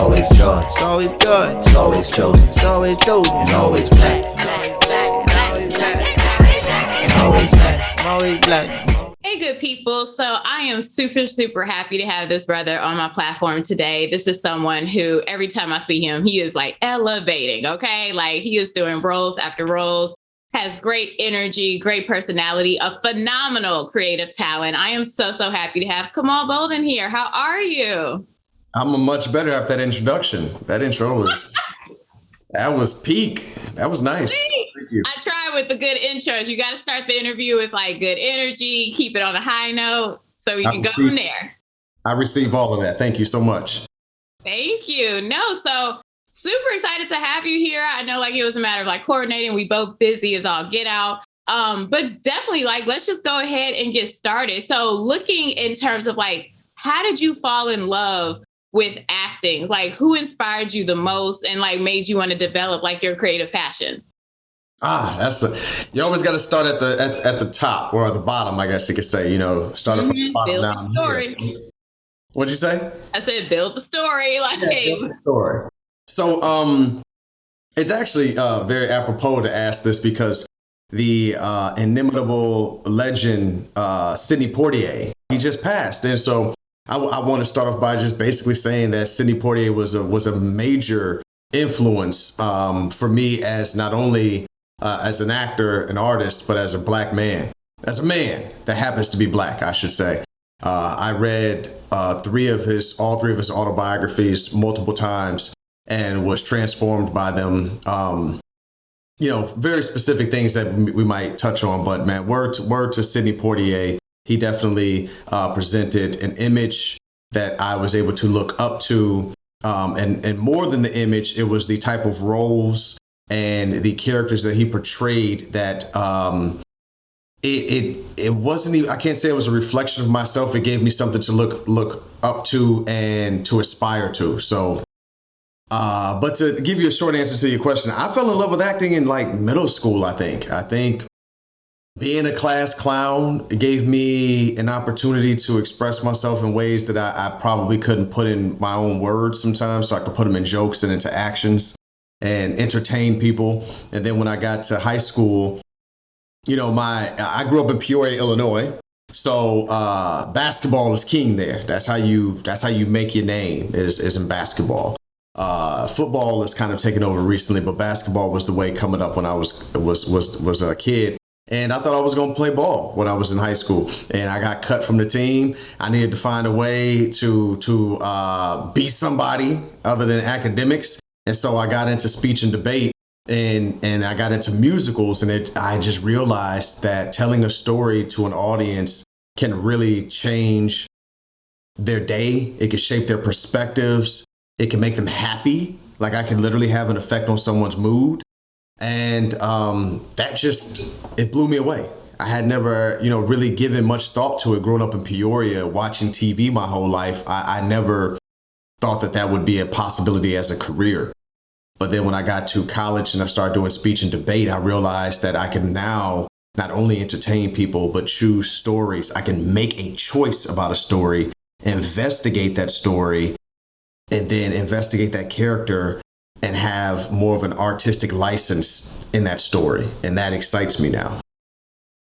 always joy. It's always joy. It's always chosen. It's always chosen. And always black. Always black. I'm always black. Hey, good people. So I am super, super happy to have this brother on my platform today. This is someone who, every time I see him, he is like elevating, okay? Like he is doing roles after roles, has great energy, great personality, a phenomenal creative talent. I am so, so happy to have Kamal Bolden here. How are you? I'm much better after that introduction. That intro that was peak. That was nice. Thank you. I try with the good intros. You got to start the interview with like good energy, keep it on a high note so you can go from there. I receive all of that. Thank you so much. Thank you. No, so super excited to have you here. I know like it was a matter of like coordinating. We both busy as all get out. But definitely like, let's just go ahead and get started. So looking in terms of like, how did you fall in love with acting? Like who inspired you the most and like made you want to develop like your creative passions? You always got to start at the top or at the bottom, I guess you could say, started from the bottom build down. The story. What'd you say? I said, build the story. Build the story. So, it's actually very apropos to ask this because the inimitable legend, Sidney Poitier, he just passed. And so I want to start off by just basically saying that Sidney Poitier was a major influence for me as not only as an actor, an artist, but as a black man, as a man that happens to be black, I should say. I read all three of his autobiographies multiple times and was transformed by them. Very specific things that we might touch on, but man, word to Sidney Poitier. He definitely presented an image that I was able to look up to. And more than the image, it was the type of roles and the characters that he portrayed that it wasn't even, I can't say it was a reflection of myself. It gave me something to look up to and to aspire to. So, but to give you a short answer to your question, I fell in love with acting in like middle school, I think being a class clown gave me an opportunity to express myself in ways that I probably couldn't put in my own words sometimes. So I could put them in jokes and into actions and entertain people. And then when I got to high school, I grew up in Peoria, Illinois. So basketball is king there. That's how you make your name is in basketball. Football is kind of taken over recently, but basketball was the way coming up when I was a kid. And I thought I was going to play ball when I was in high school, and I got cut from the team. I needed to find a way to be somebody other than academics. And so I got into speech and debate, and I got into musicals, and I just realized that telling a story to an audience can really change their day. It can shape their perspectives. It can make them happy. Like I can literally have an effect on someone's mood. And it blew me away. I had never, really given much thought to it growing up in Peoria, watching TV my whole life. I never thought that would be a possibility as a career. But then when I got to college and I started doing speech and debate, I realized that I can now not only entertain people, but choose stories. I can make a choice about a story, investigate that story, and then investigate that character and have more of an artistic license in that story. And that excites me now.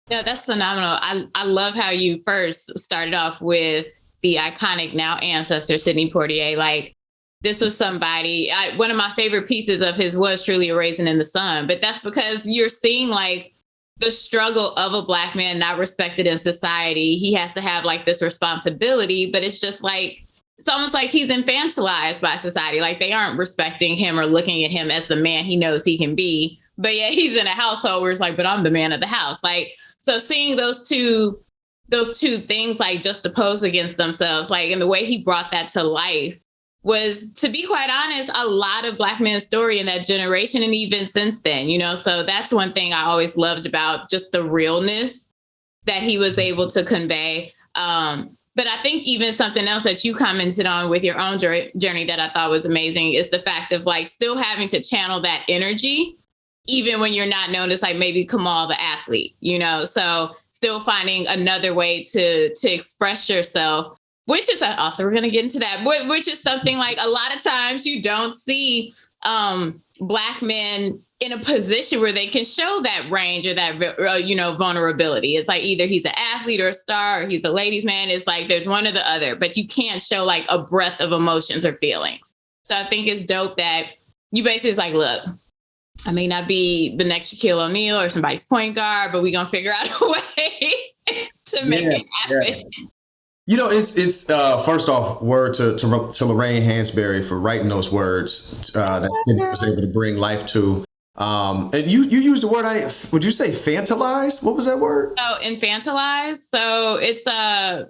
Yeah, that's phenomenal. I love how you first started off with the iconic now ancestor, Sidney Poitier. Like this was somebody, one of my favorite pieces of his was truly A Raisin in the Sun. But that's because you're seeing like the struggle of a Black man not respected in society. He has to have like this responsibility, but it's just like, it's almost like he's infantilized by society. Like they aren't respecting him or looking at him as the man he knows he can be. But yeah, he's in a household where it's like, but I'm the man of the house. Like, so seeing those two things like just opposed against themselves, like, and the way he brought that to life was, to be quite honest, a lot of Black men's story in that generation. And even since then, so that's one thing I always loved about just the realness that he was able to convey. But I think even something else that you commented on with your own journey that I thought was amazing is the fact of like still having to channel that energy, even when you're not known as like maybe Kamal the athlete, so still finding another way to express yourself which is also, we're going to get into that, which is something like a lot of times you don't see Black men in a position where they can show that range or that, vulnerability. It's like either he's an athlete or a star, or he's a ladies' man. It's like there's one or the other, but you can't show like a breadth of emotions or feelings. So I think it's dope that you basically is like, look, I may not be the next Shaquille O'Neal or somebody's point guard, but we're going to figure out a way to make it happen. Yeah. It's first off, word to Lorraine Hansberry for writing those words that Sidney was able to bring life to. And you used the word, would you say infantilize? What was that word? Oh, infantilize. So it's a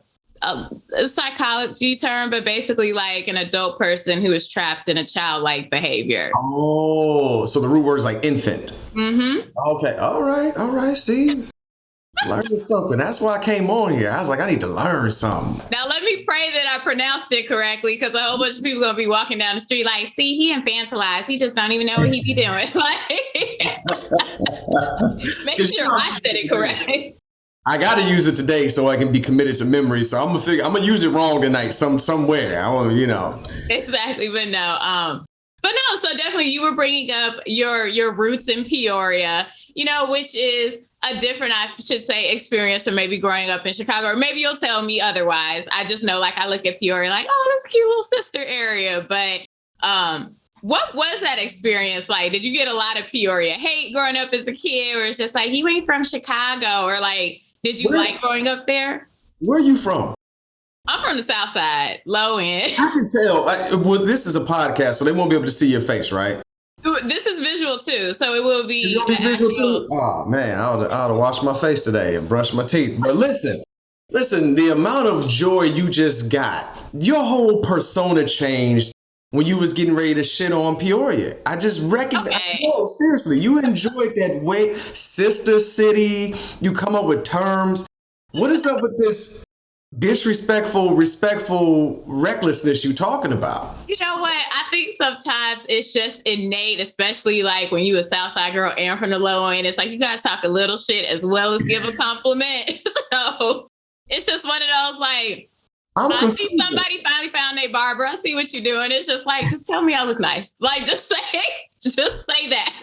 psychology term, but basically like an adult person who is trapped in a childlike behavior. Oh, so the root word is like infant. Mm-hmm. Okay. All right. See, learning something. That's why I came on here. I was like, I need to learn something. Now, let me pray that I pronounced it correctly, because a whole bunch of people going to be walking down the street like, see, he infantilized. He just don't even know what he be doing. Make sure I said it correctly. I got to use it today so I can be committed to memory. So I'm gonna use it wrong tonight, somewhere. I want Exactly, but no. So definitely you were bringing up your roots in Peoria, which is a different, I should say, experience from maybe growing up in Chicago, or maybe you'll tell me otherwise. I just know, like, I look at Peoria like, oh, this cute little sister area. But what was that experience like? Did you get a lot of Peoria hate growing up as a kid, or it's just like, you ain't from Chicago, or like, did you like growing up there? Where are you from? I'm from the South Side, low end. I can tell. This is a podcast, so they won't be able to see your face, right? This is visual too, so it will be. Is it visual too? Oh man, I ought to wash my face today and brush my teeth. But listen, the amount of joy you just got, your whole persona changed when you was getting ready to shit on Peoria. I just recognize. Okay. No, seriously, you enjoyed that way, sister city. You come up with terms. What is up with this disrespectful, respectful recklessness you talking about? You know what? I think sometimes it's just innate, especially like when you a Southside girl and from the low end. It's like you gotta talk a little shit as well as give a compliment. So it's just one of those like, I see somebody finally found their barber. I see what you're doing. It's just like, just tell me I look nice. Like, just say that.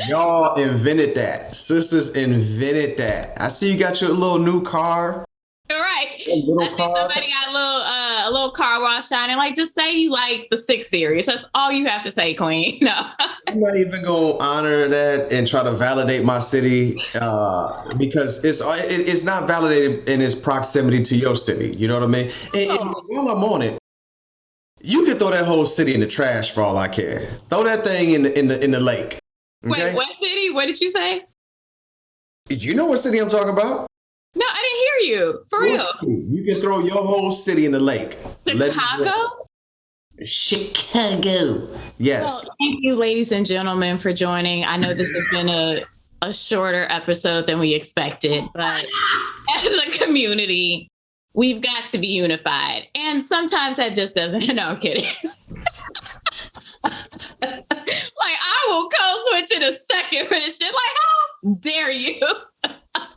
Y'all invented that. Sisters invented that. I see you got your little new car. Right. A little I think car. somebody got a little car wash shining. Like, just say you like the 6 Series. That's all you have to say, Queen. No. I'm not even gonna honor that and try to validate my city because it's not validated in its proximity to your city. You know what I mean? And while I'm on it, you can throw that whole city in the trash for all I care. Throw that thing in the lake. Okay? Wait, what city? What did you say? You know what city I'm talking about? No, I didn't hear you. For real. You can throw your whole city in the lake. Chicago? Chicago. Yes. Well, thank you, ladies and gentlemen, for joining. I know this has been a shorter episode than we expected, but as a community, we've got to be unified. And sometimes that just doesn't. No, I'm kidding. Like, I will code switch in a second for this shit. Like, how dare you?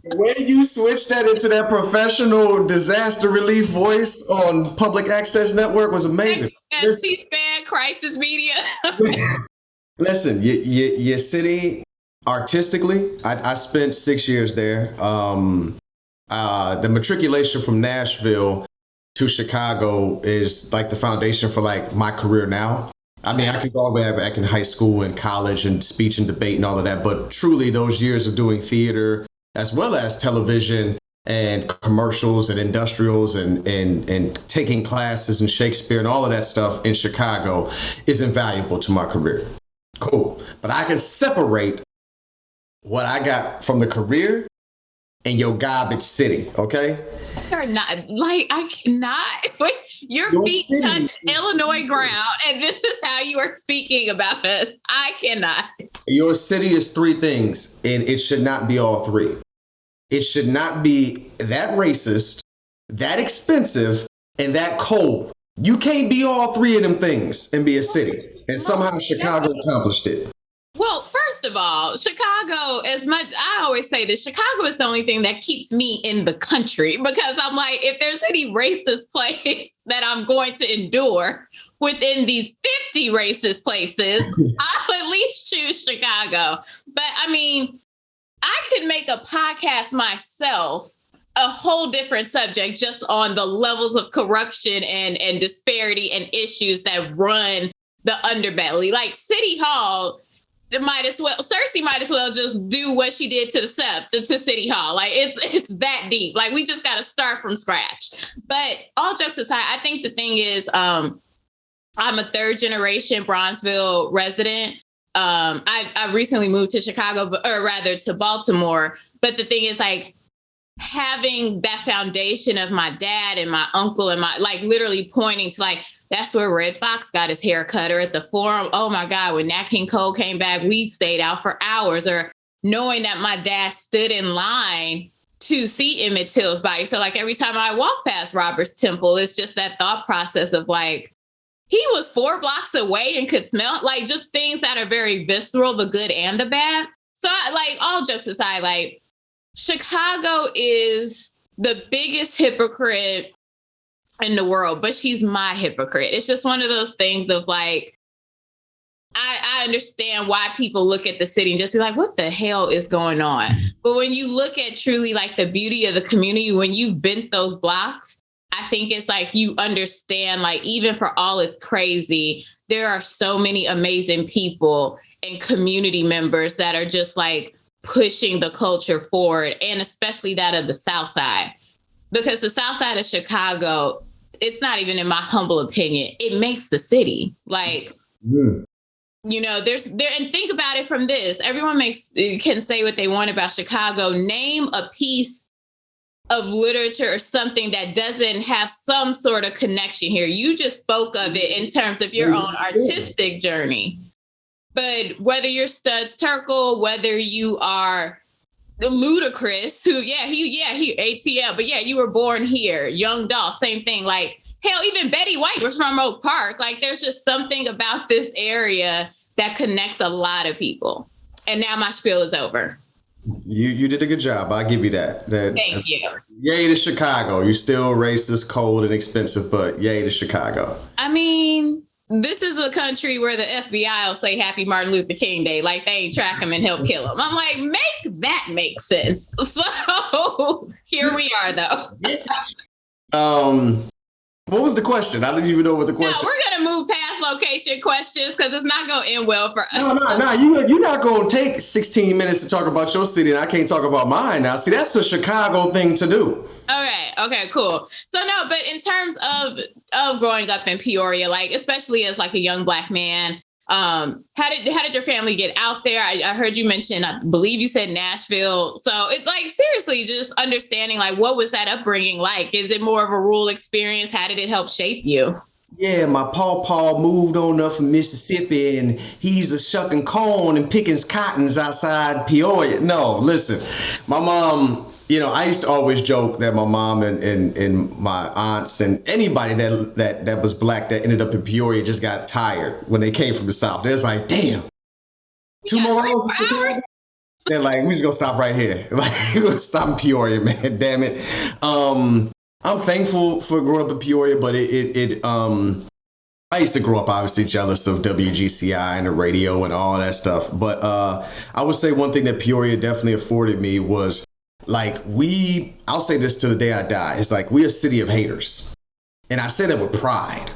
The way you switched that into that professional disaster relief voice on Public Access Network was amazing. C-SPAN, crisis media. Listen, your city, artistically, I spent 6 years there. The matriculation from Nashville to Chicago is like the foundation for like my career now. I mean, I could go all the way back in high school and college and speech and debate and all of that, but truly those years of doing theater, as well as television and commercials and industrials and taking classes in Shakespeare and all of that stuff in Chicago is invaluable to my career. Cool. But I can separate what I got from the career and your garbage city, okay? You're not, like, I cannot. Wait, your feet touch Illinois ground, and this is how you are speaking about us. I cannot. Your city is 3 things, and it should not be all 3. It should not be that racist, that expensive, and that cold. You can't be all 3 of them things and be a city. And somehow Chicago accomplished it. Well, first of all, Chicago, as much, I always say this, Chicago is the only thing that keeps me in the country, because I'm like, if there's any racist place that I'm going to endure within these 50 racist places, I'll at least choose Chicago. But I mean, I could make a podcast myself, a whole different subject, just on the levels of corruption and disparity and issues that run the underbelly. Like City Hall, Cersei might as well just do what she did to the steps to City Hall. Like it's that deep. Like we just got to start from scratch. But all jokes aside, I think the thing is, I'm a third generation Bronzeville resident. I recently moved to Chicago, or rather to Baltimore. But the thing is, like, having that foundation of my dad and my uncle and my, like, literally pointing to, like, that's where Red Fox got his hair cut, or at the Forum. Oh my God, when Nat King Cole came back, we stayed out for hours. Or knowing that my dad stood in line to see Emmett Till's body. So like every time I walk past Robert's Temple, it's just that thought process of like, he was 4 blocks away and could smell, like, just things that are very visceral, the good and the bad. So like, all jokes aside, like, Chicago is the biggest hypocrite in the world, but she's my hypocrite. It's just one of those things of like, I understand why people look at the city and just be like, what the hell is going on? But when you look at truly like the beauty of the community, when you've bent those blocks, I think it's like you understand, like, even for all it's crazy, there are so many amazing people and community members that are just like pushing the culture forward, and especially that of the South Side. Because the South Side of Chicago, it's not even in my humble opinion, it makes the city. Like, you know, and think about it from this. Everyone can say what they want about Chicago. Name a piece of literature or something that doesn't have some sort of connection here. You just spoke of it in terms of your own artistic journey. But whether you're Studs Terkel, whether you are Ludacris, who, he ATL, but yeah, you were born here. Young Dolph, same thing. Like, hell, even Betty White was from Oak Park. Like, there's just something about this area that connects a lot of people. And now my spiel is over. You did a good job. I'll give you that. Thank you. Yay to Chicago. You still racist, cold, and expensive, but yay to Chicago. I mean, this is a country where the FBI will say Happy Martin Luther King Day, like they ain't track him and help kill him. I'm like, make that make sense. So here we are, though. What was the question? I didn't even know what the question. No, we're gonna move past location questions because it's not gonna end well for us. No. You're not gonna take 16 minutes to talk about your city, and I can't talk about mine now. See, that's a Chicago thing to do. Okay, cool. So no, but in terms of growing up in Peoria, like, especially as like a young Black man, how did your family get out there? I heard you mention, I believe you said Nashville. So it's like, seriously, just understanding, like, what was that upbringing like? Is it more of a rural experience? How did it help shape you? Yeah, my pawpaw moved on up from Mississippi, and he's a shucking corn and picking cottons outside Peoria. No, listen, my mom, you know, I used to always joke that my mom and my aunts and anybody that was Black that ended up in Peoria just got tired when they came from the South. They're like, damn, 2 more hours of Chicago? They're like, we just gonna stop right here. Like, we're gonna stop in Peoria, man. Damn it. I'm thankful for growing up in Peoria, but I used to grow up obviously jealous of WGCI and the radio and all that stuff. But I would say one thing that Peoria definitely afforded me was, like, I'll say this to the day I die. It's like, we're a city of haters. And I say that with pride.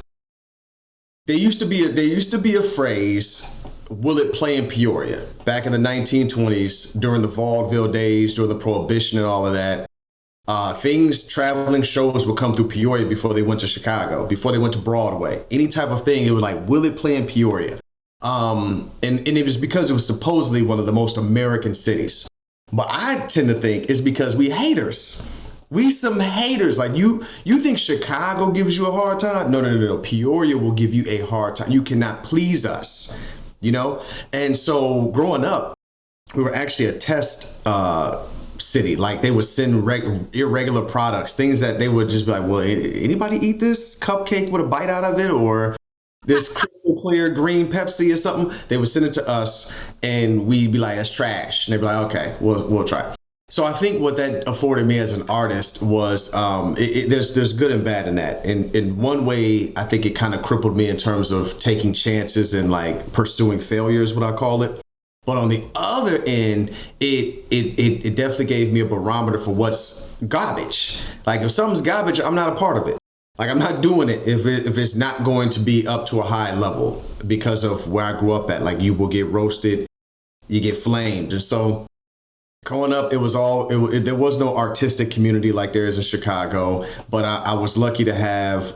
There used to be a phrase, will it play in Peoria? Back in the 1920s, during the vaudeville days, during the Prohibition and all of that. Traveling shows would come through Peoria before they went to Chicago, before they went to Broadway. Any type of thing, it was like, will it play in Peoria? And it was because it was supposedly one of the most American cities. But I tend to think it's because we haters. We some haters. Like, you think Chicago gives you a hard time? No. Peoria will give you a hard time. You cannot please us, you know? And so growing up, we were actually a test city. Like, they would send irregular products, things that they would just be like, well, anybody eat this cupcake with a bite out of it? Or this crystal clear green Pepsi or something. They would send it to us, and we'd be like, "That's trash." And they'd be like, "Okay, we'll try it." So I think what that afforded me as an artist was there's good and bad in that. In one way, I think it kind of crippled me in terms of taking chances and like pursuing failures, what I call it. But on the other end, it definitely gave me a barometer for what's garbage. Like if something's garbage, I'm not a part of it. Like I'm not doing it if it's not going to be up to a high level because of where I grew up at. Like you will get roasted, you get flamed, and so. Growing up, there was no artistic community like there is in Chicago, but I was lucky to have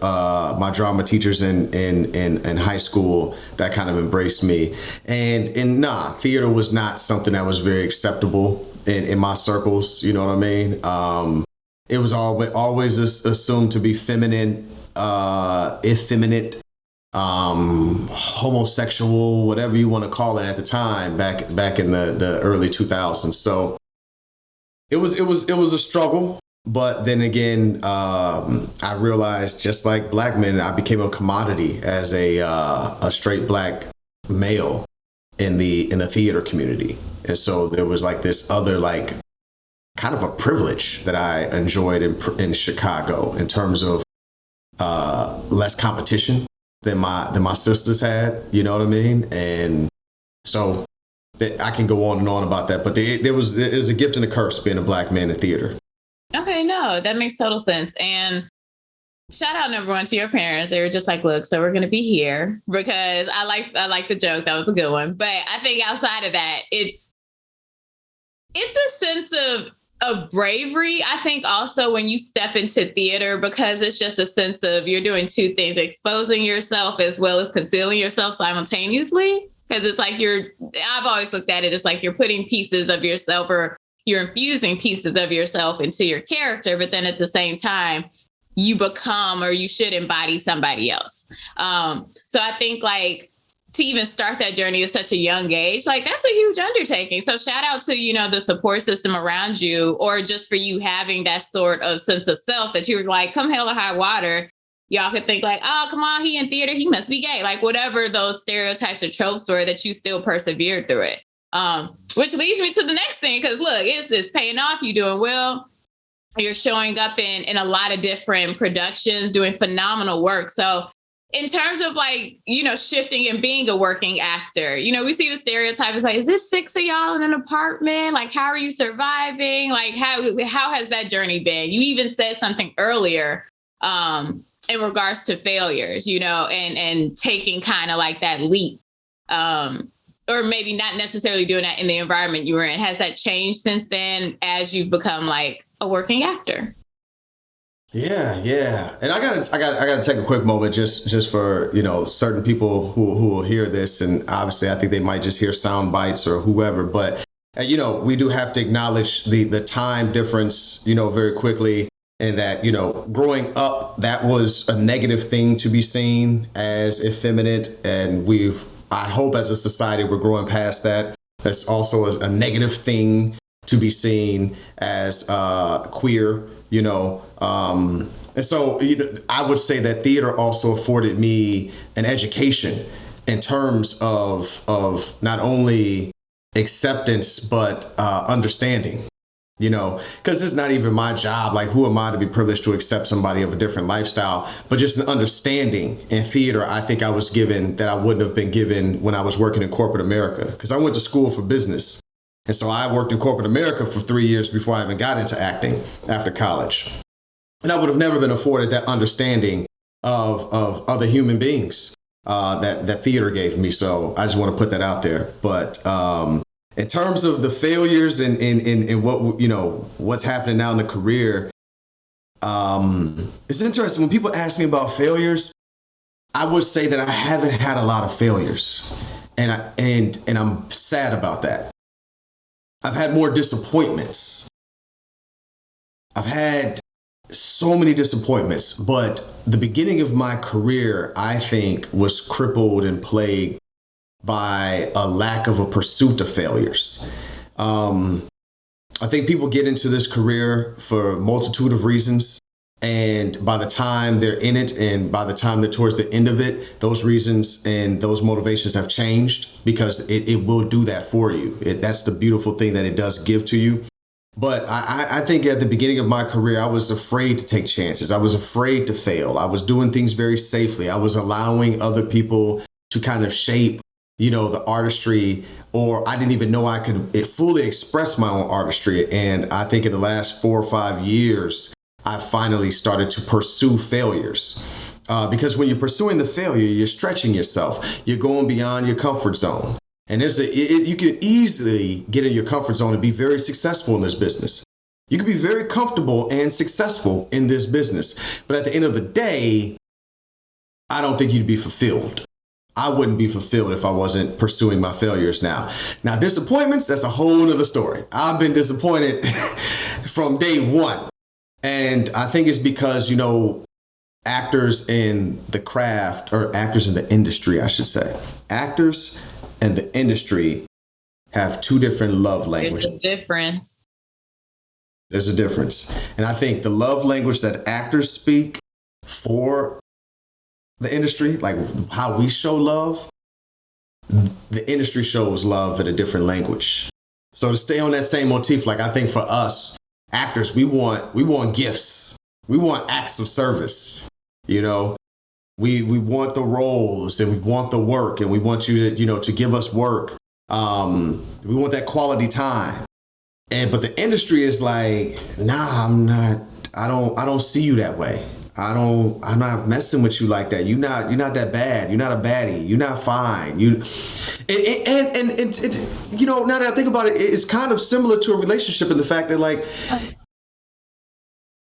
my drama teachers in high school that kind of embraced me. And theater was not something that was very acceptable in my circles. You know what I mean? It was always assumed to be feminine, effeminate, homosexual, whatever you want to call it at the time, back in the early 2000s. So it was a struggle, but then again, I realized just like black men, I became a commodity as a straight black male in the theater community, and so there was like this other like kind of a privilege that I enjoyed in Chicago in terms of less competition than my sisters had, you know what I mean? And so I can go on and on about that, but there's a gift and a curse being a black man in theater. Okay, no, that makes total sense. And shout out number one to your parents. They were just like, look, so we're going to be here because I like the joke. That was a good one. But I think outside of that, it's a sense of bravery, I think, also when you step into theater, because it's just a sense of you're doing two things, exposing yourself as well as concealing yourself simultaneously. Because it's like I've always looked at it as like you're putting pieces of yourself or you're infusing pieces of yourself into your character, but then at the same time, you become or you should embody somebody else. So I think like to even start that journey at such a young age, like that's a huge undertaking. So shout out to, the support system around you, or just for you having that sort of sense of self that you were like, come hell or high water. Y'all could think like, oh, come on, he in theater, he must be gay. Like whatever those stereotypes or tropes were, that you still persevered through it. Which leads me to the next thing, because look, it's paying off. You're doing well. You're showing up in a lot of different productions, doing phenomenal work. So in terms of like, shifting and being a working actor, we see the stereotype is like, is this 6 of y'all in an apartment? Like, how are you surviving? Like, how has that journey been? You even said something earlier in regards to failures, and taking kind of like that leap, or maybe not necessarily doing that in the environment you were in. Has that changed since then as you've become like a working actor? Yeah. And I gotta take a quick moment just for, certain people who will hear this. And obviously I think they might just hear sound bites or whoever, but we do have to acknowledge the time difference, very quickly. And that, growing up, that was a negative thing to be seen as effeminate. And I hope as a society, we're growing past that. That's also a negative thing to be seen as queer, and so I would say that theater also afforded me an education in terms of not only acceptance, but understanding. Because it's not even my job. Like, who am I to be privileged to accept somebody of a different lifestyle? But just an understanding in theater, I think I was given that I wouldn't have been given when I was working in corporate America, because I went to school for business. And so I worked in corporate America for 3 years before I even got into acting after college. And I would have never been afforded that understanding of other human beings that theater gave me. So I just want to put that out there. But in terms of the failures and what, what's happening now in the career, it's interesting. When people ask me about failures, I would say that I haven't had a lot of failures, and I'm sad about that. I've had more disappointments. I've had so many disappointments, but the beginning of my career, I think, was crippled and plagued by a lack of a pursuit of failures. I think people get into this career for a multitude of reasons. And by the time they're in it and by the time they're towards the end of it, those reasons and those motivations have changed because it will do that for you. That's the beautiful thing that it does give to you. But I think at the beginning of my career, I was afraid to take chances. I was afraid to fail. I was doing things very safely. I was allowing other people to kind of shape, the artistry, or I didn't even know I could fully express my own artistry. And I think in the last 4 or 5 years, I finally started to pursue failures. Because when you're pursuing the failure, you're stretching yourself. You're going beyond your comfort zone. And you can easily get in your comfort zone and be very successful in this business. You can be very comfortable and successful in this business. But at the end of the day, I don't think you'd be fulfilled. I wouldn't be fulfilled if I wasn't pursuing my failures now. Now, disappointments, that's a whole other story. I've been disappointed from day one. And I think it's because, actors in the craft, or actors in the industry, I should say, actors and the industry have two different love languages. There's a difference. And I think the love language that actors speak for the industry, like how we show love, the industry shows love in a different language. So to stay on that same motif, like I think for us actors, we want gifts. We want acts of service. We want the roles and we want the work and we want you to, to give us work. We want that quality time. But the industry is like, nah, I don't see you that way. I'm not messing with you like that. You're not that bad. You're not a baddie. You're not fine. Now that I think about it, it's kind of similar to a relationship in the fact that like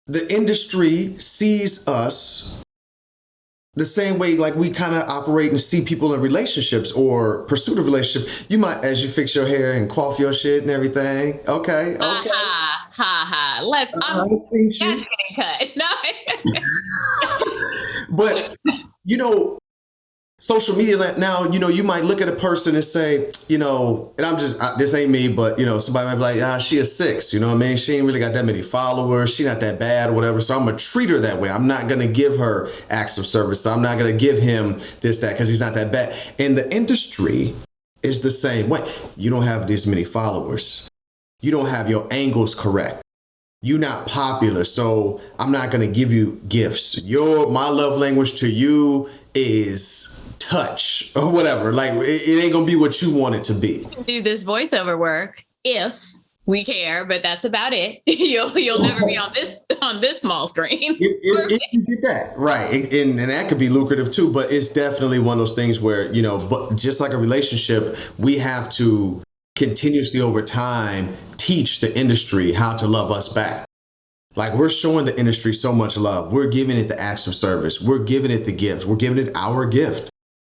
the industry sees us the same way like we kind of operate and see people in relationships or pursuit of relationship. You might, as you fix your hair and coif your shit and everything. Okay. Let's seen you. Cut. No. But social media now, you might look at a person and say, and I'm just, this ain't me, but somebody might be like, she a 6, you know what I mean? She ain't really got that many followers. She not that bad or whatever. So I'm gonna treat her that way. I'm not gonna give her acts of service. So I'm not gonna give him this, that, because he's not that bad. And the industry is the same way. You don't have this many followers. You don't have your angles correct. You're not popular, so I'm not gonna give you gifts. My love language to you is touch or whatever. Like it ain't gonna be what you want it to be. Do this voiceover work if we care, but that's about it. You'll never be on this small screen. If you get that right, and that could be lucrative too. But it's definitely one of those things where but just like a relationship, we have to continuously over time teach the industry how to love us back. Like we're showing the industry so much love. We're giving it the acts of service. We're giving it the gift. We're giving it our gift.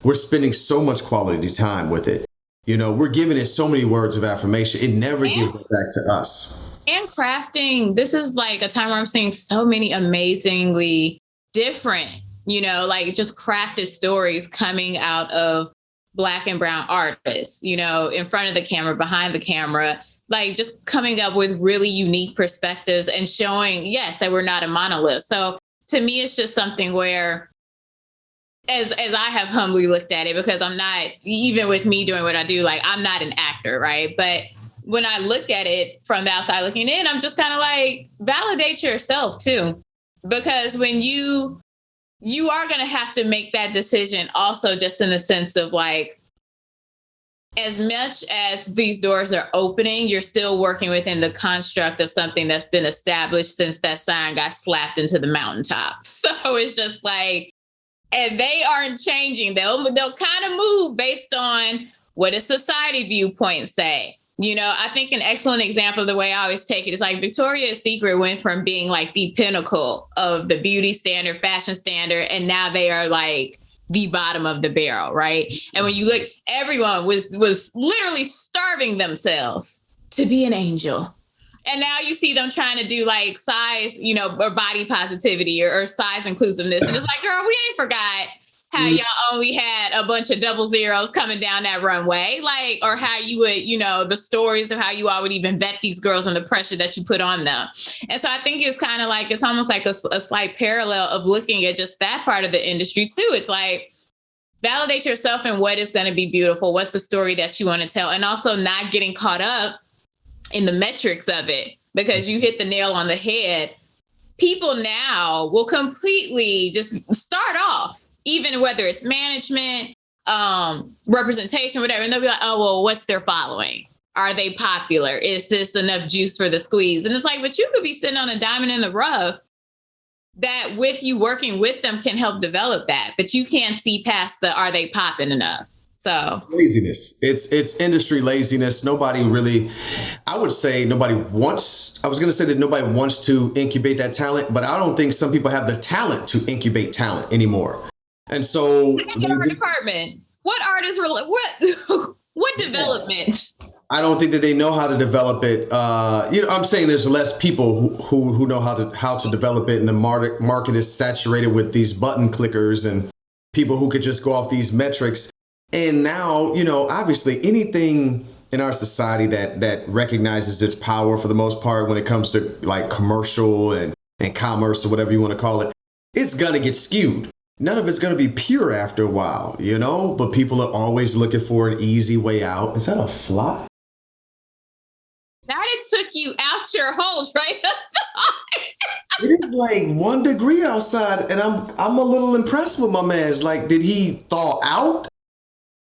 We're spending so much quality time with it. We're giving it so many words of affirmation. It never gives it back to us. And crafting, this is like a time where I'm seeing so many amazingly different, like just crafted stories coming out of Black and brown artists, in front of the camera, behind the camera, like just coming up with really unique perspectives and showing, yes, that we're not a monolith. So to me, it's just something where, as I have humbly looked at it, because I'm not, even with me doing what I do, like I'm not an actor, right? But when I look at it from the outside looking in, I'm just kind of like, validate yourself too. Because when you are going to have to make that decision also, just in the sense of like, as much as these doors are opening, you're still working within the construct of something that's been established since that sign got slapped into the mountaintop. So it's just like, and they aren't changing. They'll kind of move based on what does society viewpoint say. I think an excellent example of the way I always take it is like Victoria's Secret went from being like the pinnacle of the beauty standard, fashion standard, and now they are like the bottom of the barrel, right? And when you look, everyone was literally starving themselves to be an angel. And now you see them trying to do like size, or body positivity or size inclusiveness. And it's like, girl, we ain't forgot how y'all only had a bunch of double zeros coming down that runway, like, or how you would, the stories of how you all would even vet these girls and the pressure that you put on them. And so I think it's kind of like, it's almost like a slight parallel of looking at just that part of the industry too. It's like, validate yourself in what is going to be beautiful. What's the story that you want to tell? And also not getting caught up in the metrics of it, because you hit the nail on the head. People now will completely just start off, even whether it's management, representation, whatever. And they'll be like, oh, well, what's their following? Are they popular? Is this enough juice for the squeeze? And it's like, but you could be sitting on a diamond in the rough that with you working with them can help develop that. But you can't see past the, are they popping enough? So laziness. It's industry laziness. Nobody really, I would say nobody wants, I was going to say that nobody wants to incubate that talent, but I don't think some people have the talent to incubate talent anymore. And so in our department, what artists were what development? I don't think that they know how to develop it. I'm saying there's less people who know how to develop it, and the market is saturated with these button clickers and people who could just go off these metrics. And now, obviously anything in our society that recognizes its power for the most part when it comes to like commercial and commerce or whatever you want to call it, it's gonna get skewed. None of it's going to be pure after a while, but people are always looking for an easy way out. Is that a fly? That it took you out your holes, right? It is like 1 degree outside, and I'm a little impressed with my man. It's like, did he thaw out?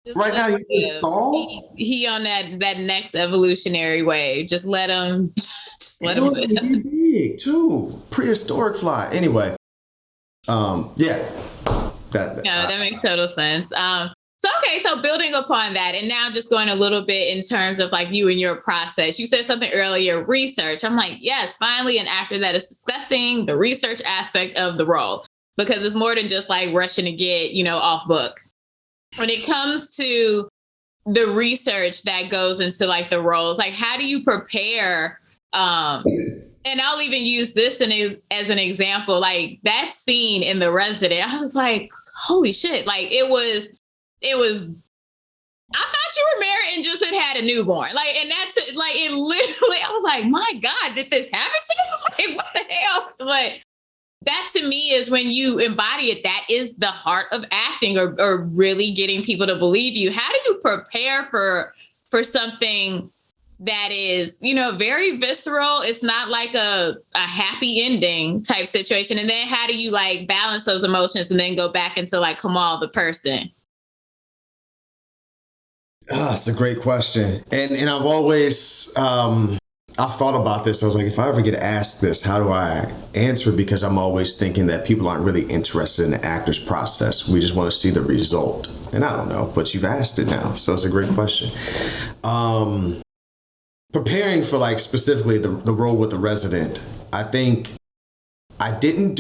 Just right now, he just thaw? He on that next evolutionary wave. Just let him live. He's big, too. Prehistoric fly. Anyway. Yeah. That makes total sense. So building upon that, and now just going a little bit in terms of like you and your process. You said something earlier, research. I'm like, yes, finally. And after that, it's discussing the research aspect of the role, because it's more than just like rushing to get, off book. When it comes to the research that goes into like the roles, like how do you prepare? And I'll even use this as an example, like that scene in The Resident. I was like, holy shit. Like it was, I thought you were married and just had a newborn. Like, and that's like, it literally, I was like, my God, did this happen to you? Like, what the hell? Like that to me is when you embody it, that is the heart of acting or really getting people to believe you. How do you prepare for something that is, very visceral? It's not like a happy ending type situation. And then how do you like balance those emotions and then go back into like Kamal, the person? That's a great question. And I've always, I've thought about this. I was like, if I ever get asked this, how do I answer? Because I'm always thinking that people aren't really interested in the actor's process. We just want to see the result. And I don't know, but you've asked it now. So it's a great question. Preparing for like specifically the role with The Resident, I think I didn't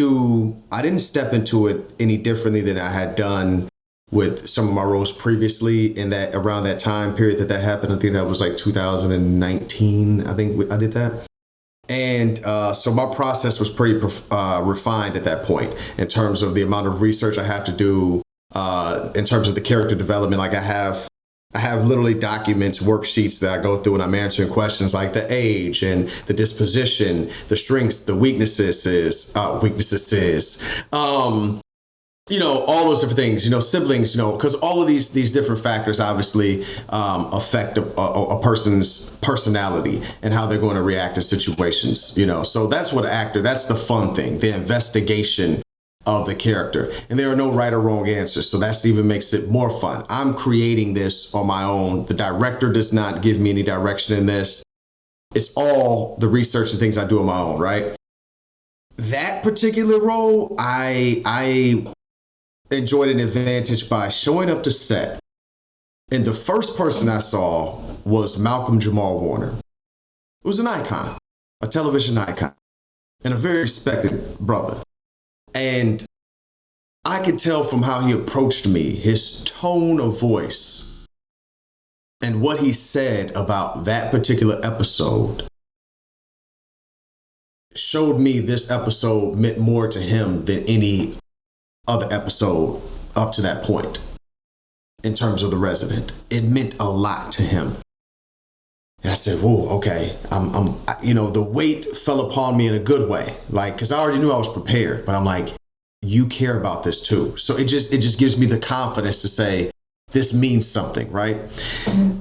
step into it any differently than I had done with some of my roles previously in that around that time period that happened. I think that was like 2019. I think I did that. And so my process was pretty refined at that point in terms of the amount of research I have to do in terms of the character development. Like I have literally documents, worksheets that I go through when I'm answering questions like the age and the disposition, the strengths, the weaknesses, all those different things, siblings, because all of these different factors obviously affect a person's personality and how they're going to react to situations, So that's that's the fun thing, the investigation of the character. And there are no right or wrong answers. So that even makes it more fun. I'm creating this on my own. The director does not give me any direction in this. It's all the research and things I do on my own, right? That particular role, I enjoyed an advantage by showing up to set. And the first person I saw was Malcolm Jamal Warner. It was an icon, a television icon, and a very respected brother. And I could tell from how he approached me, his tone of voice, and what he said about that particular episode showed me this episode meant more to him than any other episode up to that point in terms of The Resident. It meant a lot to him. And I said, whoa, okay. The weight fell upon me in a good way. Like, cause I already knew I was prepared, but I'm like, you care about this too. So it just gives me the confidence to say, this means something, right?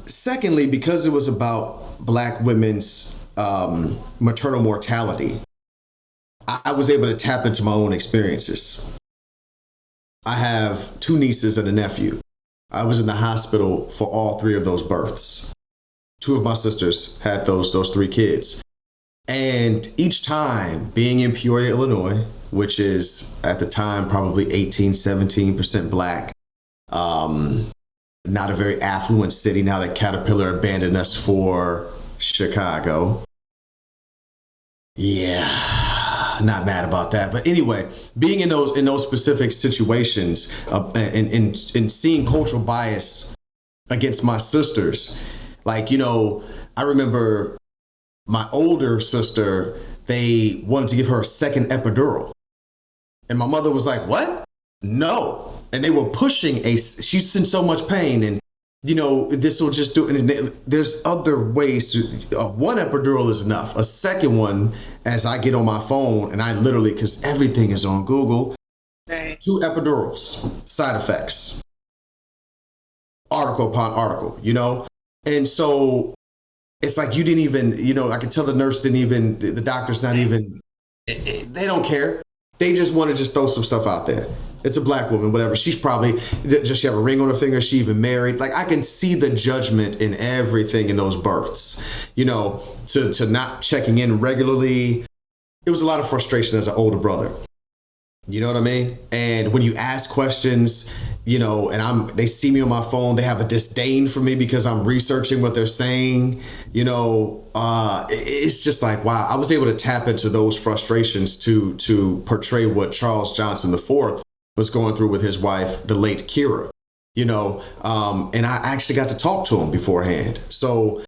Secondly, because it was about Black women's maternal mortality, I was able to tap into my own experiences. I have 2 nieces and a nephew. I was in the hospital for all 3 of those births. 2 of my sisters had those 3 kids. And each time being in Peoria, Illinois, which is at the time probably 17% Black, not a very affluent city now that Caterpillar abandoned us for Chicago. Yeah, not mad about that. But anyway, being in those specific situations and seeing cultural bias against my sisters, like, I remember my older sister, they wanted to give her a second epidural. And my mother was like, what? No. And they were pushing she's in so much pain, and this will just do it. And there's other ways to, 1 epidural is enough. A second one, as I get on my phone, and I literally, because everything is on Google, right. 2 epidurals, side effects, article upon article, And so it's like you didn't even, I could tell the nurse didn't even, the doctor's not even, they don't care. They just want to just throw some stuff out there. It's a Black woman, whatever. She's probably, does she have a ring on her finger? Is she even married? Like, I can see the judgment in everything in those births, to not checking in regularly. It was a lot of frustration as an older brother. You know what I mean? And when you ask questions, and they see me on my phone, they have a disdain for me because I'm researching what they're saying. It's just like, wow, I was able to tap into those frustrations to portray what Charles Johnson IV was going through with his wife, the late Kira, and I actually got to talk to him beforehand. So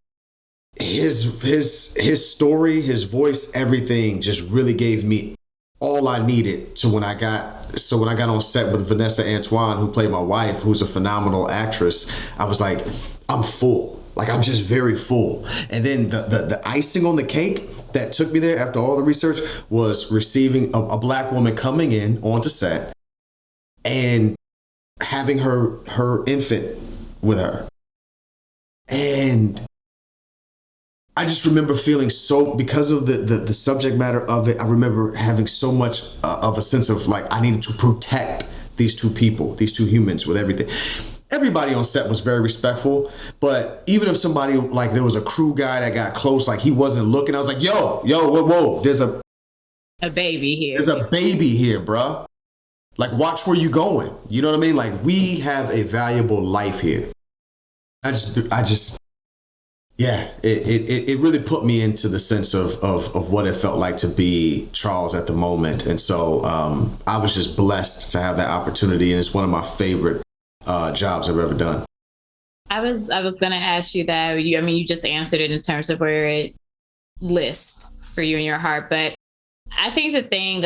his story, his voice, everything just really gave me all I needed to when I got on set with Vanessa Antoine, who played my wife, who's a phenomenal actress. I was like, I'm full. Like, I'm just very full. And then the icing on the cake that took me there after all the research was receiving a Black woman coming in onto set and having her infant with her. And I just remember feeling so, because of the subject matter of it, I remember having so much of a sense of like, I needed to protect these 2 people, these 2 humans with everything. Everybody on set was very respectful, but even if somebody, like, there was a crew guy that got close, like he wasn't looking, I was like, yo, whoa, there's a baby here. There's a baby here, bruh. Like, watch where you going. You know what I mean? Like, we have a valuable life here. It really put me into the sense of what it felt like to be Charles at the moment. And so I was just blessed to have that opportunity. And it's one of my favorite jobs I've ever done. I was going to ask you that. You just answered it in terms of where it lists for you in your heart. But I think the thing,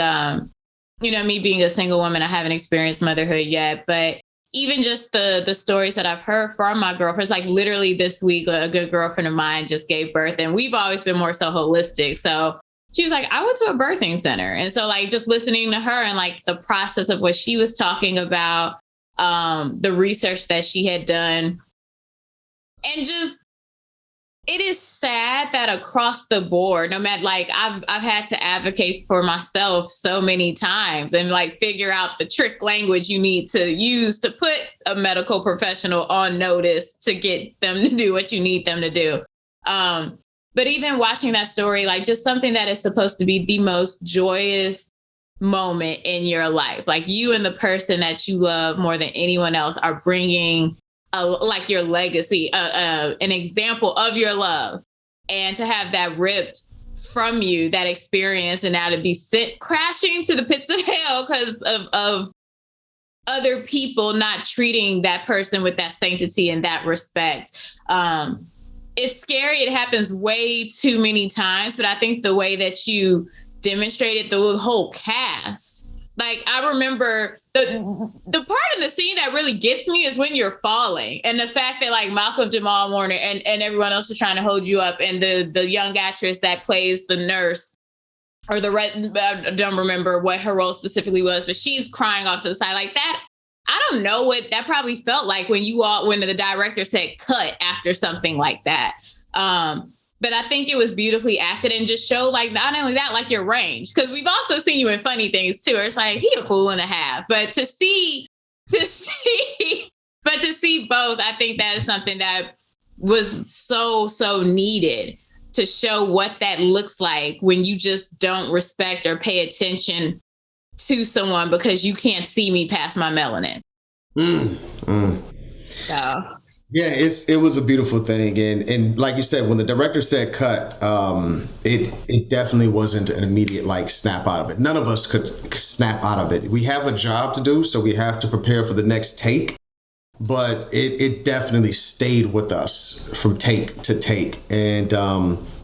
me being a single woman, I haven't experienced motherhood yet, but even just the stories that I've heard from my girlfriends, like literally this week, a good girlfriend of mine just gave birth, and we've always been more so holistic. So she was like, I went to a birthing center. And so like just listening to her and like the process of what she was talking about, the research that she had done, and just, it is sad that across the board, no matter, like I've had to advocate for myself so many times and like figure out the trick language you need to use to put a medical professional on notice to get them to do what you need them to do. But even watching that story, like just something that is supposed to be the most joyous moment in your life, like you and the person that you love more than anyone else are bringing like your legacy, an example of your love, and to have that ripped from you, that experience, and now to be sent crashing to the pits of hell because of other people not treating that person with that sanctity and that respect. It's scary. It happens way too many times, but I think the way that you demonstrated, the whole cast Like, I remember the part of the scene that really gets me is when you're falling, and the fact that like Malcolm Jamal Warner and everyone else is trying to hold you up, and the young actress that plays the nurse, or I don't remember what her role specifically was, but she's crying off to the side like that. I don't know what that probably felt like when the director said cut after something like that. But I think it was beautifully acted and just showed, like, not only that, like, your range. Because we've also seen you in funny things too. It's like, he a fool and a half. But to see both, I think that is something that was so needed, to show what that looks like when you just don't respect or pay attention to someone because you can't see me past my melanin. So. Yeah, it was a beautiful thing, and like you said, when the director said cut, it definitely wasn't an immediate like snap out of it. None of us could snap out of it. We have a job to do, so we have to prepare for the next take. But it definitely stayed with us from take to take, and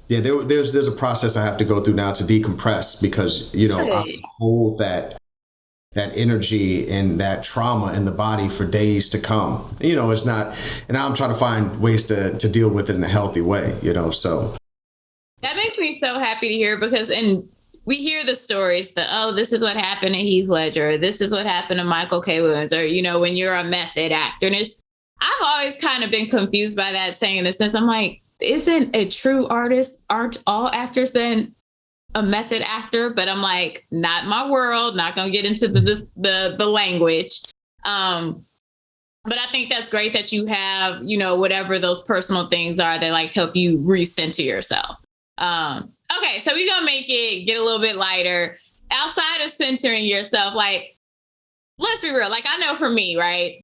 there's a process I have to go through now to decompress, because I hold that energy and that trauma in the body for days to come. It's not, and I'm trying to find ways to deal with it in a healthy way, so. That makes me so happy to hear, because, and we hear the stories that, oh, this is what happened to Heath Ledger, or this is what happened to Michael K. Williams, or, when you're a method actor. And I've always kind of been confused by that saying, in the sense, I'm like, isn't a true artist, aren't all actors then a method actor? But I'm like, not my world, not gonna get into the language. But I think that's great that you have, whatever those personal things are that like help you recenter yourself. Okay, so we're gonna get a little bit lighter. Outside of centering yourself, like, let's be real, like, I know for me, right?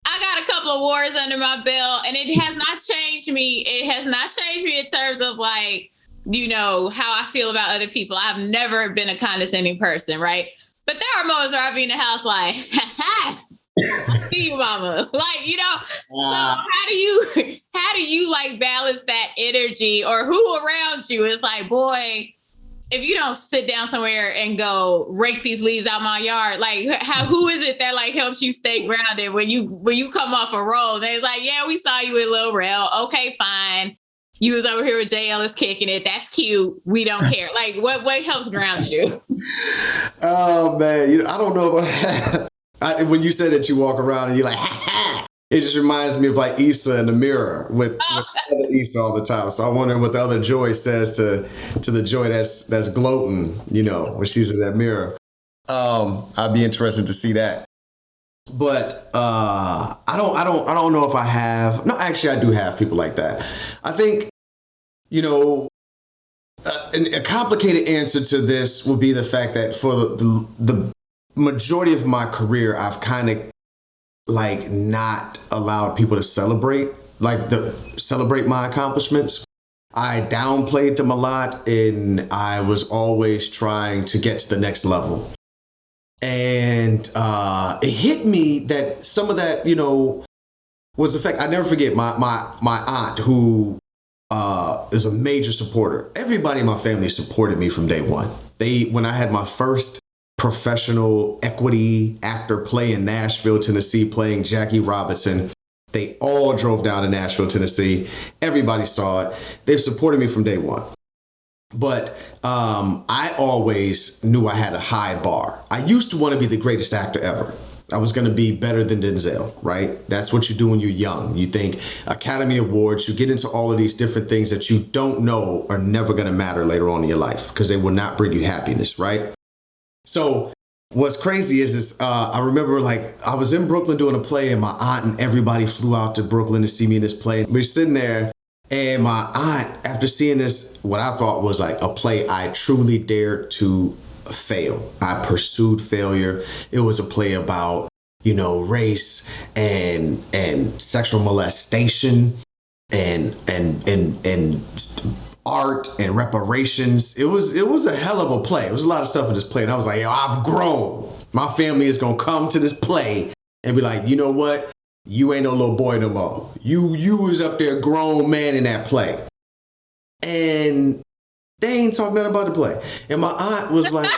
I got a couple of wars under my belt, and it has not changed me. It has not changed me in terms of like, how I feel about other people. I've never been a condescending person, right? But there are moments where I be in the house like, ha, see you, mama. Like, so how do you like balance that energy, or who around you is like, boy, if you don't sit down somewhere and go rake these leaves out my yard, like who is it that like helps you stay grounded when you come off a roll? And it's like, yeah, we saw you with Lil Rel. Okay, fine. You was over here with Jay Ellis kicking it. That's cute. We don't care. Like, what helps ground you? Oh man, I don't know about that. When you said that you walk around and you're like, ha ha, it just reminds me of like Issa in the mirror with other Issa all the time. So I wonder what the other Joi says to the Joi that's gloating, when she's in that mirror. I'd be interested to see that. But I don't know if I have. No, actually, I do have people like that. I think, a complicated answer to this would be the fact that for the majority of my career, I've kind of like not allowed people to celebrate my accomplishments. I downplayed them a lot, and I was always trying to get to the next level. And it hit me that some of that, was the fact. I never forget my aunt, who is a major supporter. Everybody in my family supported me from day one. When I had my first professional equity actor play in Nashville, Tennessee, playing Jackie Robinson, they all drove down to Nashville, Tennessee. Everybody saw it. They've supported me from day one. But I always knew I had a high bar. I used to want to be the greatest actor ever. I was going to be better than Denzel, right? That's what you do when you're young. You think Academy Awards, you get into all of these different things that you don't know are never going to matter later on in your life, because they will not bring you happiness, right? So what's crazy is I remember like I was in Brooklyn doing a play, and my aunt and everybody flew out to Brooklyn to see me in this play. We're sitting there, and my aunt, after seeing this, what I thought was like a play I truly dared to fail. I pursued failure. It was a play about, race and sexual molestation and art and reparations. It was a hell of a play. It was a lot of stuff in this play. And I was like, I've grown. My family is going to come to this play and be like, you know what? You ain't no little boy no more. You was up there grown man in that play. And they ain't talking nothing about the play. And my aunt was like,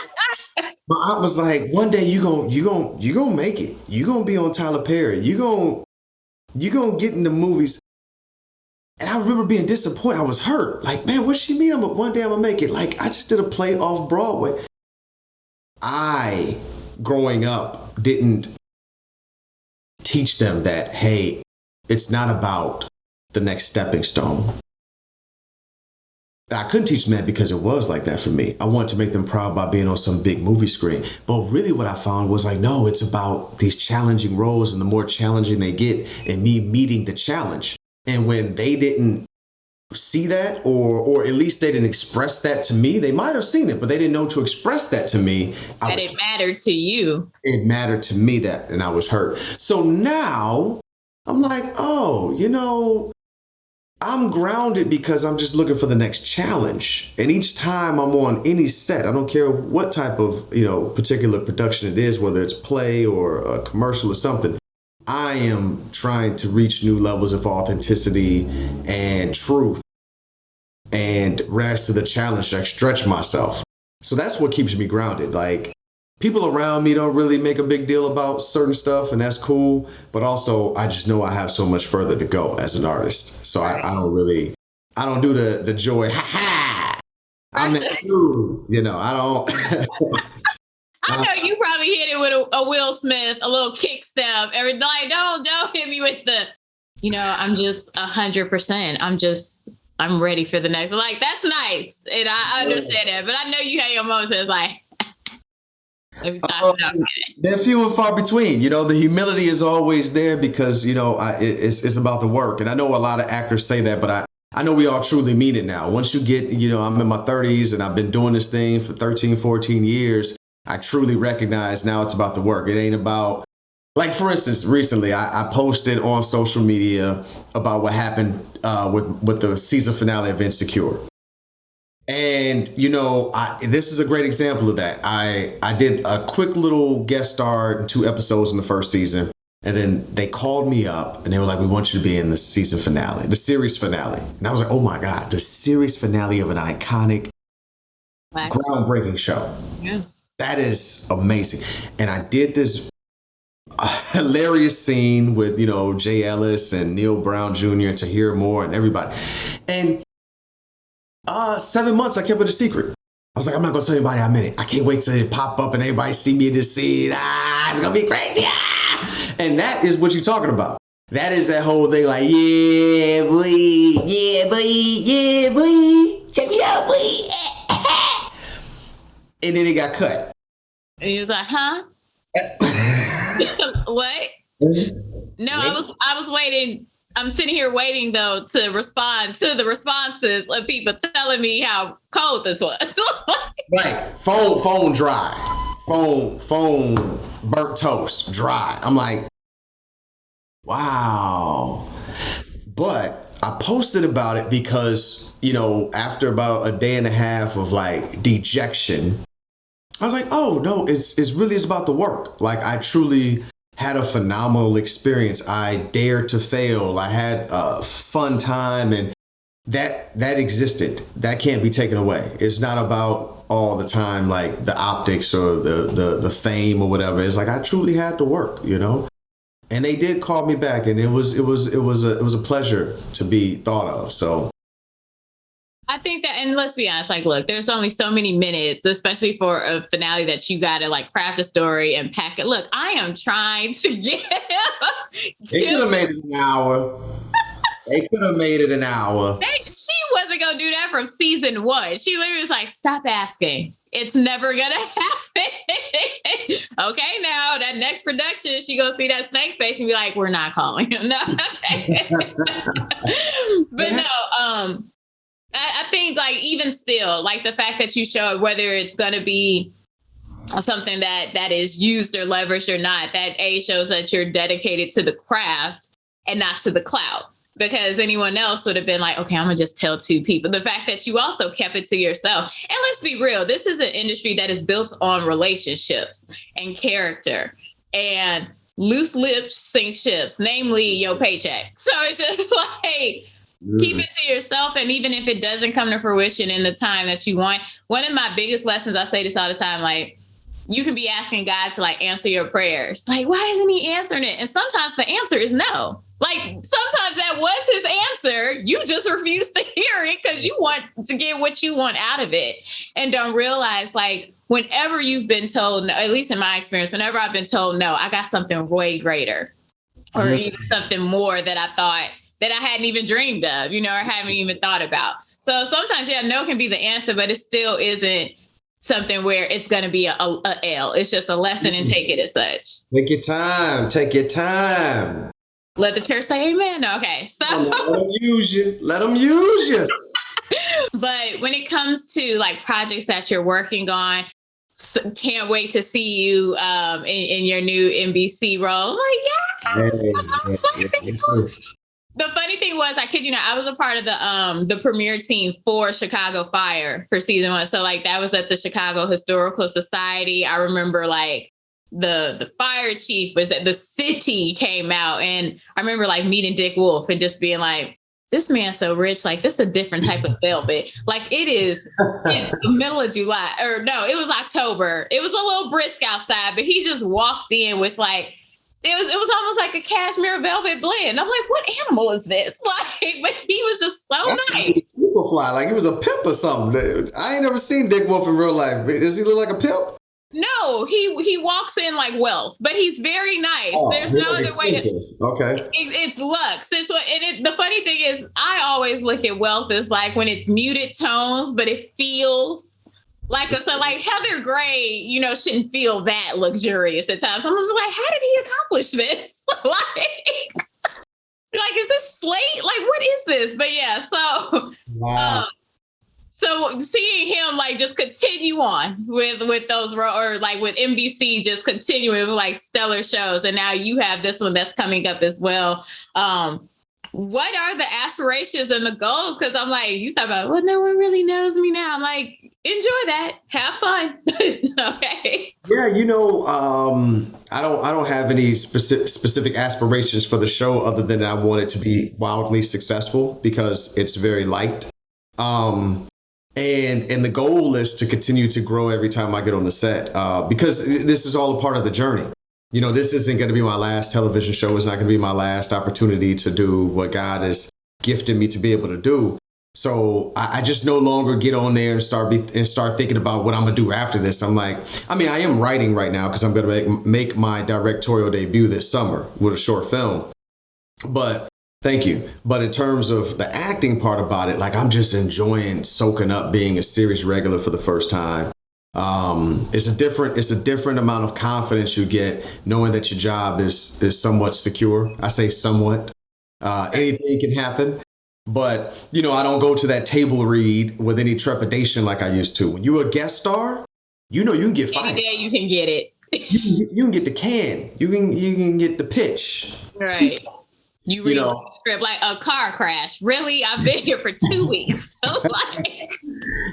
But I was like, one day you gonna make it. You gonna be on Tyler Perry. You gonna get in the movies. And I remember being disappointed. I was hurt. Like, man, what she mean? One day I'm gonna make it. Like, I just did a play off Broadway. I, growing up, didn't teach them that, hey, it's not about the next stepping stone. I couldn't teach them that because it was like that for me. I wanted to make them proud by being on some big movie screen. But really what I found was like, no, it's about these challenging roles, and the more challenging they get, and me meeting the challenge. And when they didn't see that, or at least they didn't express that to me, they might have seen it, but they didn't know to express that to me. It mattered to you. It mattered to me that, and I was hurt. So now I'm like, oh, I'm grounded because I'm just looking for the next challenge. And each time I'm on any set, I don't care what type of, particular production it is, whether it's play or a commercial or something, I am trying to reach new levels of authenticity and truth and rise to the challenge, like stretch myself. So that's what keeps me grounded. Like, people around me don't really make a big deal about certain stuff, and that's cool. But also, I just know I have so much further to go as an artist. So I don't do the Joi, ha. I'm in the mood, I don't. I know you probably hit it with a Will Smith, a little kick step. Like, don't hit me with the, I'm just 100%. I'm ready for the next. Like, that's nice. And I understand that. But I know you have your moments that's like, they're few and far between. The humility is always there because, it's about the work. And I know a lot of actors say that, but I know we all truly mean it now. Once you get, I'm in my 30s and I've been doing this thing for 13, 14 years. I truly recognize now it's about the work. It ain't about, like, for instance, recently I posted on social media about what happened with the season finale of Insecure. And, this is a great example of that. I did a quick little guest star in 2 episodes in the first season. And then they called me up and they were like, we want you to be in the season finale, the series finale. And I was like, oh my God, the series finale of an iconic, groundbreaking show. Yeah. That is amazing. And I did this hilarious scene with, Jay Ellis and Neil Brown Jr., Tahir Moore, and everybody. And 7 months, I kept it a secret. I was like, I'm not going to tell anybody I'm in it. I can't wait till it pop up and everybody see me in this scene. It's going to be crazy. And that is what you're talking about. That is that whole thing like, yeah, boy, yeah, boy, yeah, boy, check me out, boy. And then it got cut. And he was like, huh? What? No, I was waiting. I'm sitting here waiting, though, to respond to the responses of people telling me how cold this was. Right. Phone dry. Phone burnt toast dry. I'm like, wow. But I posted about it because, after about a day and a half of like dejection, I was like, oh no, it's really about the work. Like, I truly had a phenomenal experience. I dared to fail. I had a fun time, and that existed. That can't be taken away. It's not about all the time like the optics or the fame or whatever. It's like I truly had to work, And they did call me back, and it was a pleasure to be thought of. So I think that, and let's be honest, like, look, there's only so many minutes, especially for a finale, that you got to like craft a story and pack it. Look, I am trying to get. They could have made it an hour. They could have made it an hour. She wasn't going to do that from season 1. She literally was like, stop asking. It's never going to happen. Okay, now that next production, she going to see that snake face and be like, we're not calling him. No. But no, I think like even still, like the fact that you show it, whether it's going to be something that is used or leveraged or not, that shows that you're dedicated to the craft and not to the clout. Because anyone else would have been like, okay, I'm going to just tell 2 people. The fact that you also kept it to yourself. And let's be real, this is an industry that is built on relationships and character. And loose lips sink ships, namely your paycheck. So it's just like, keep it to yourself. And even if it doesn't come to fruition in the time that you want, one of my biggest lessons, I say this all the time, like, you can be asking God to like answer your prayers. Like, why isn't he answering it? And sometimes the answer is no. Like sometimes that was his answer. You just refuse to hear it because you want to get what you want out of it and don't realize like whenever you've been told no, at least in my experience, whenever I've been told no, I got something way greater or even something more that I thought that I hadn't even dreamed of, or haven't even thought about. So sometimes, no can be the answer, but it still isn't something where it's going to be a L. It's just a lesson and take it as such. Take your time. Take your time. Let the church say amen. Okay. So let them use you. Let them use you. But when it comes to like projects that you're working on, can't wait to see you in your new NBC role. Like, The funny thing was, I kid you not, I was a part of the premiere team for Chicago Fire for season 1. So like that was at the Chicago Historical Society. I remember like the fire chief was at the city came out, and I remember like meeting Dick Wolf and just being like, this man's so rich, like this is a different type of velvet. Like it's the middle of July, or no, it was October. It was a little brisk outside, but he just walked in with like, it was almost like a cashmere velvet blend. I'm like, what animal is this? Like, but he was just so nice. Fly, like he was a pimp or something. I ain't never seen Dick Wolf in real life. Does he look like a pimp? No, he walks in like wealth, but he's very nice. There's no other way to. Okay. It's lux. The funny thing is, I always look at wealth as like when it's muted tones, but it feels like like Heather Gray, shouldn't feel that luxurious at times. I'm just like, how did he accomplish this? like, is this slate? Like, what is this? But yeah, so. Wow. So seeing him like just continue on with those or like with NBC just continuing with like stellar shows, and now you have this one that's coming up as well. What are the aspirations and the goals? Because I'm like, you talk about, well, no one really knows me now. I'm like, enjoy that, have fun. Okay. Yeah, I don't have any specific aspirations for the show other than I want it to be wildly successful because it's very liked. And the goal is to continue to grow every time I get on the set, because this is all a part of the journey. This isn't going to be my last television show. It's not going to be my last opportunity to do what God has gifted me to be able to do. So I just no longer get on there and start thinking about what I'm going to do after this. I'm like, I am writing right now because I'm going to make my directorial debut this summer with a short film. But thank you. But in terms of the acting part about it, like I'm just enjoying soaking up being a series regular for the first time. It's a different amount of confidence you get knowing that your job is somewhat secure. I say somewhat. Anything can happen. But, I don't go to that table read with any trepidation like I used to. When you're a guest star, you can get fired. Any day you can get it. you can get the can. You can get the pitch. Right. You read the script like a car crash. Really? I've been here for 2 weeks. So like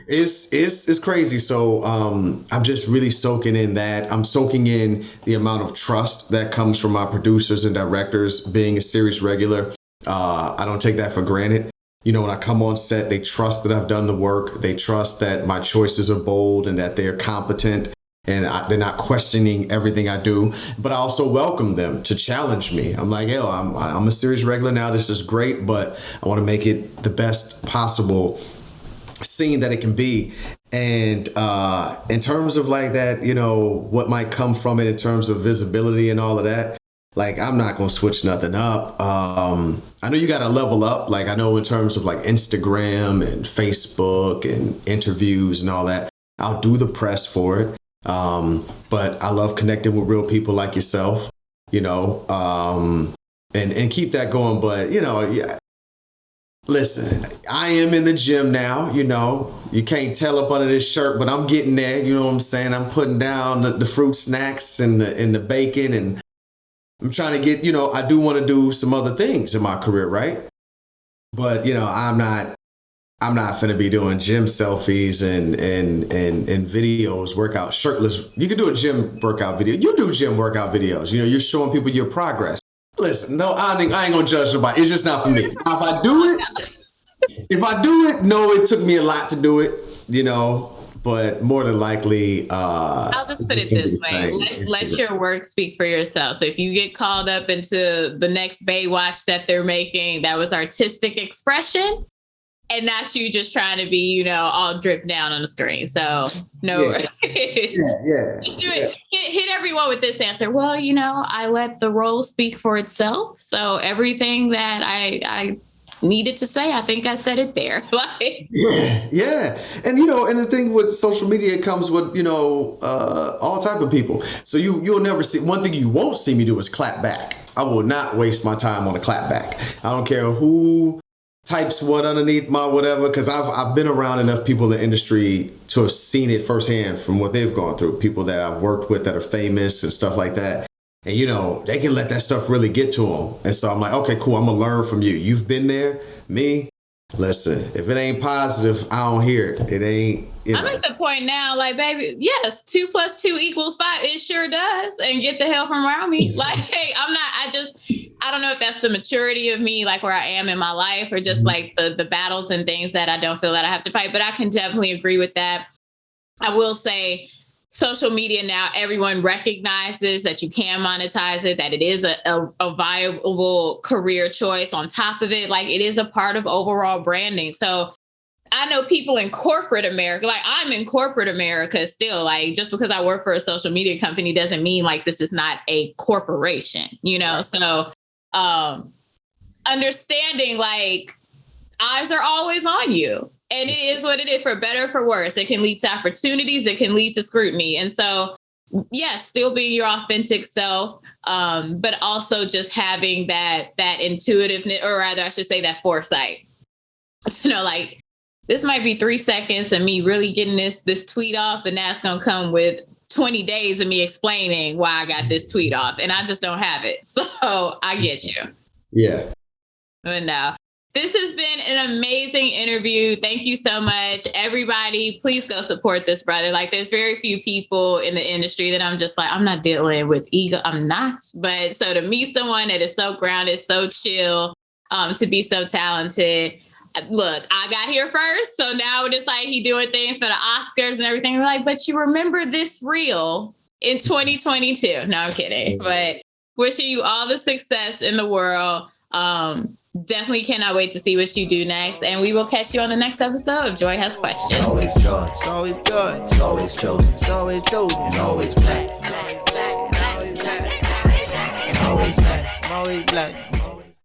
it's crazy. So I'm just really soaking in that. I'm soaking in the amount of trust that comes from my producers and directors being a series regular. I don't take that for granted. When I come on set, they trust that I've done the work. They trust that my choices are bold and that they're competent. And they're not questioning everything I do, but I also welcome them to challenge me. I'm like, I'm a series regular now. This is great, but I want to make it the best possible scene that it can be. And in terms of like that, what might come from it in terms of visibility and all of that, like I'm not going to switch nothing up. I know you got to level up. Like I know in terms of like Instagram and Facebook and interviews and all that, I'll do the press for it. But I love connecting with real people like yourself, and keep that going. But, yeah, listen, I am in the gym now, you can't tell up under this shirt, but I'm getting there. You know what I'm saying? I'm putting down the fruit snacks and the bacon, and I'm trying to get, I do want to do some other things in my career. Right. But, I'm not finna be doing gym selfies and videos, workout shirtless. You can do a gym workout video. You do gym workout videos. You're showing people your progress. Listen, no, I ain't gonna judge nobody. It's just not for me. If I do it, no, it took me a lot to do it, but more than likely, I'll just put it this way. Let your work speak for yourself. If you get called up into the next Baywatch that they're making, that was artistic expression and not you just trying to be, all dripped down on the screen. So no. Hit everyone with this answer. Well, I let the role speak for itself. So everything that I needed to say, I think I said it there. Yeah. And and the thing with social media, it comes with all type of people. So you'll never see. One thing you won't see me do is clap back. I will not waste my time on a clap back. I don't care who types what underneath my whatever, because I've been around enough people in the industry to have seen it firsthand from what they've gone through. People that I've worked with that are famous and stuff like that. And, they can let that stuff really get to them. And so I'm like, okay, cool. I'm going to learn from you. You've been there. Me, listen, if it ain't positive, I don't hear it. It ain't, I'm at the point now, like, baby, yes, 2 + 2 = 5. It sure does. And get the hell from around me. Like, hey, I don't know if that's the maturity of me, like where I am in my life, or just like the battles and things that I don't feel that I have to fight. But I can definitely agree with that. I will say, social media now, everyone recognizes that you can monetize it, that it is a viable career choice on top of it. Like, it is a part of overall branding. So I know people in corporate America, like I'm in corporate America still, like just because I work for a social media company doesn't mean like this is not a corporation, Right. So understanding like eyes are always on you. And it is what it is, for better or for worse. It can lead to opportunities. It can lead to scrutiny. And so, yes, still being your authentic self, but also just having that intuitiveness, or rather, I should say that foresight. Like this might be 3 seconds of me really getting this tweet off, and that's going to come with 20 days of me explaining why I got this tweet off, and I just don't have it. So I get you. Yeah. But no. This has been an amazing interview. Thank you so much. Everybody, please go support this brother. Like, there's very few people in the industry that I'm just like, I'm not dealing with ego. I'm not. But so to meet someone that is so grounded, so chill, to be so talented. Look, I got here first. So now it's like he doing things for the Oscars and everything. We're like, but you remember this reel in 2022. No, I'm kidding. But wishing you all the success in the world. Definitely cannot wait to see what you do next. And we will catch you on the next episode of Joi Has Questions. It's always joy, it's always good, it's always chosen, it's always chosen, and always black. Always black, always black, always black.